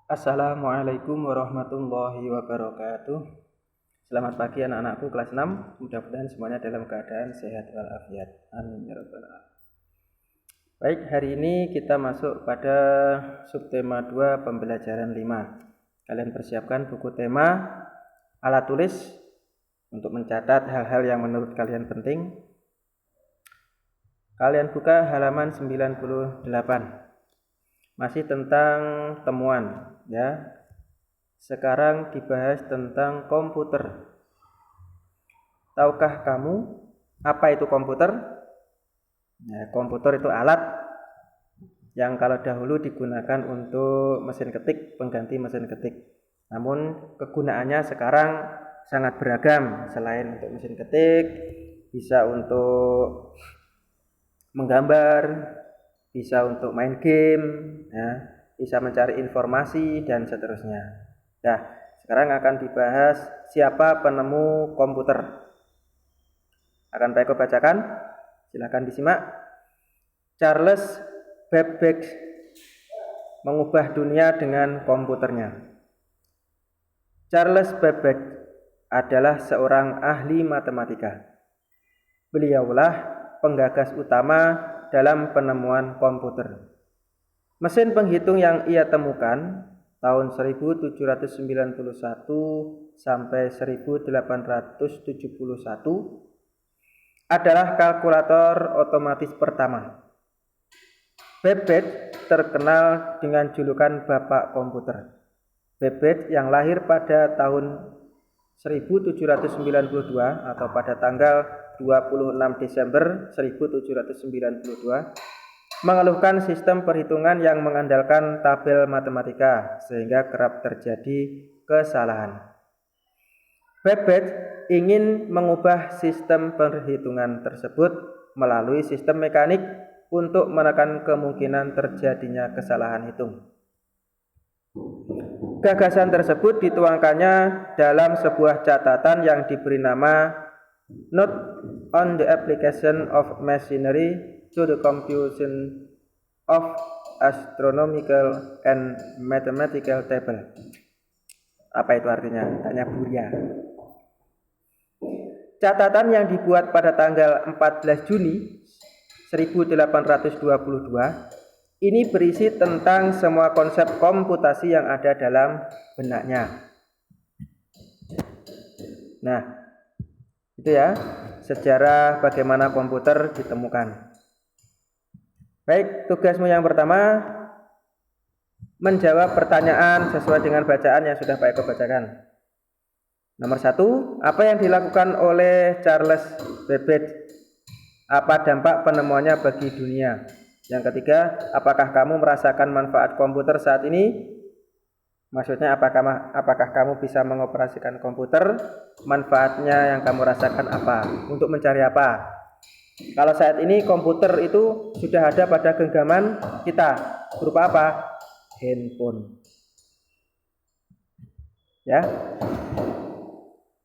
Assalamualaikum warahmatullahi wabarakatuh. Selamat pagi anak-anakku kelas 6. Mudah-mudahan semuanya dalam keadaan sehat walafiat. Amin ya rabbal alamin. Baik, hari ini kita masuk pada subtema 2 pembelajaran 5. Kalian persiapkan buku tema, alat tulis untuk mencatat hal-hal yang menurut kalian penting. Kalian buka halaman 98. Masih tentang temuan, ya. Sekarang dibahas tentang komputer. Tahukah kamu apa itu komputer? Nah, komputer itu alat yang kalau dahulu digunakan untuk mesin ketik, pengganti mesin ketik. Namun kegunaannya sekarang sangat beragam. Selain untuk mesin ketik, bisa untuk menggambar, bisa untuk main game, ya, bisa mencari informasi dan seterusnya. Nah, sekarang akan dibahas siapa penemu komputer. Akan Pak Eko bacakan, silakan disimak. Charles Babbage mengubah dunia dengan komputernya. Charles Babbage adalah seorang ahli matematika. Beliaulah penggagas utama dalam penemuan komputer. Mesin penghitung yang ia temukan tahun 1791 sampai 1871 adalah kalkulator otomatis pertama. Babbage terkenal dengan julukan Bapak Komputer. Babbage yang lahir pada tahun 1792 atau pada tanggal 26 Desember 1792 mengeluhkan sistem perhitungan yang mengandalkan tabel matematika sehingga kerap terjadi kesalahan. Babbage ingin mengubah sistem perhitungan tersebut melalui sistem mekanik untuk menekan kemungkinan terjadinya kesalahan hitung. Gagasan tersebut dituangkannya dalam sebuah catatan yang diberi nama Note on the Application of Machinery to the Computation of Astronomical and Mathematical Table. Apa itu artinya? Tanya Buria. Catatan yang dibuat pada tanggal 14 Juni 1822 ini berisi tentang semua konsep komputasi yang ada dalam benaknya. Nah, itu ya, sejarah bagaimana komputer ditemukan. Baik, tugasmu yang pertama menjawab pertanyaan sesuai dengan bacaan yang sudah Pak Eko bacakan. Nomor 1, apa yang dilakukan oleh Charles Babbage? Apa dampak penemuannya bagi dunia? Yang ketiga, apakah kamu merasakan manfaat komputer saat ini? Maksudnya apakah kamu bisa mengoperasikan komputer? Manfaatnya yang kamu rasakan apa? Untuk mencari apa? Kalau saat ini komputer itu sudah ada pada genggaman kita. Berupa apa? Handphone. Ya.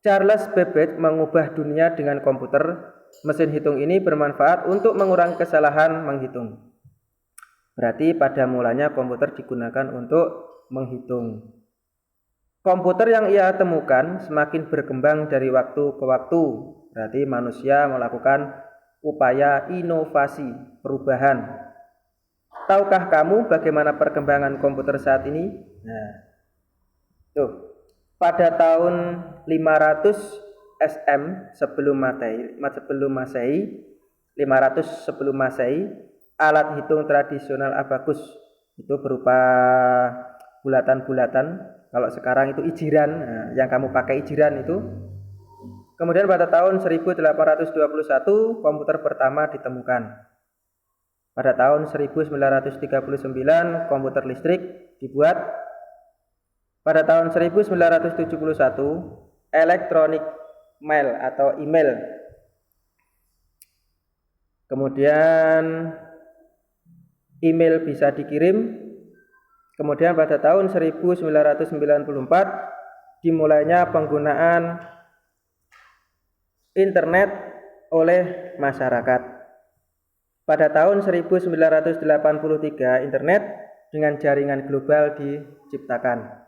Charles Babbage mengubah dunia dengan komputer. Mesin hitung ini bermanfaat untuk mengurangi kesalahan menghitung. Berarti pada mulanya komputer digunakan untuk menghitung. Komputer yang ia temukan semakin berkembang dari waktu ke waktu. Berarti manusia melakukan upaya inovasi, perubahan. Tahukah kamu bagaimana perkembangan komputer saat ini? Nah, tuh. Pada tahun 500 SM sebelum Masehi, 500 sebelum Masehi, alat hitung tradisional abacus itu berupa bulatan-bulatan. Kalau sekarang itu ijiran, nah, yang kamu pakai ijiran itu. Kemudian pada tahun 1821 komputer pertama ditemukan. Pada tahun 1939 komputer listrik dibuat. Pada tahun 1971 electronic mail atau email. Kemudian email bisa dikirim. Kemudian pada tahun 1994 dimulainya penggunaan internet oleh masyarakat. Pada tahun 1983 internet dengan jaringan global diciptakan.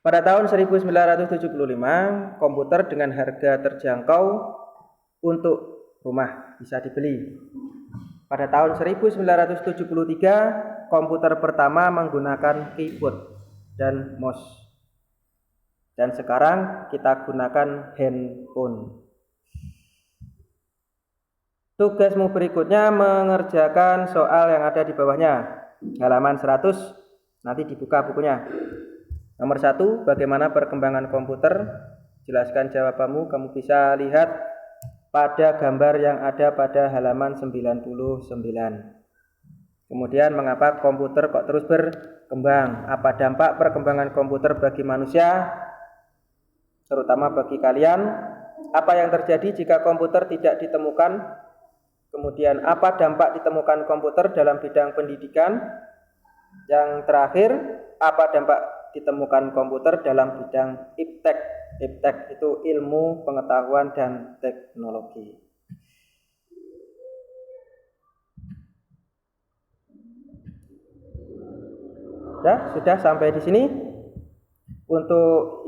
Pada tahun 1975, komputer dengan harga terjangkau untuk rumah bisa dibeli. Pada tahun 1973, komputer pertama menggunakan keyboard dan mouse. Dan sekarang kita gunakan handphone. Tugasmu berikutnya mengerjakan soal yang ada di bawahnya. Halaman 100, nanti dibuka bukunya. Nomor 1, bagaimana perkembangan komputer? Jelaskan jawabanmu. Kamu bisa lihat pada gambar yang ada pada halaman 99. Kemudian, mengapa komputer kok terus berkembang? Apa dampak perkembangan komputer bagi manusia, terutama bagi kalian? Apa yang terjadi jika komputer tidak ditemukan? Kemudian, apa dampak ditemukan komputer dalam bidang pendidikan? Yang terakhir, apa dampak ditemukan komputer dalam bidang iptek. Iptek itu ilmu pengetahuan dan teknologi. Ya, sudah sampai di sini. Untuk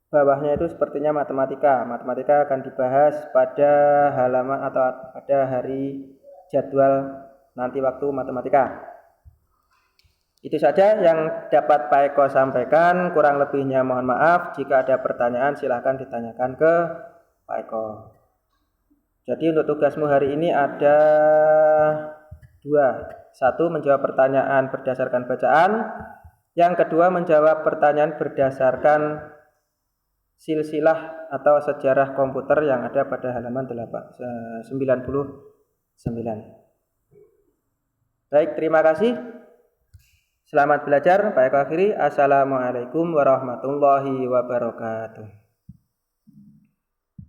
bawahnya itu sepertinya matematika. Matematika akan dibahas pada halaman atau pada hari jadwal nanti waktu matematika. Itu saja yang dapat Pak Eko sampaikan. Kurang lebihnya mohon maaf. Jika ada pertanyaan silahkan ditanyakan ke Pak Eko. Jadi untuk tugasmu hari ini ada 2. 1, menjawab pertanyaan berdasarkan bacaan. Yang kedua, menjawab pertanyaan berdasarkan silsilah atau sejarah komputer yang ada pada halaman 99. Baik, terima kasih. Selamat belajar, Pak Eko akhiri. Assalamualaikum warahmatullahi wabarakatuh.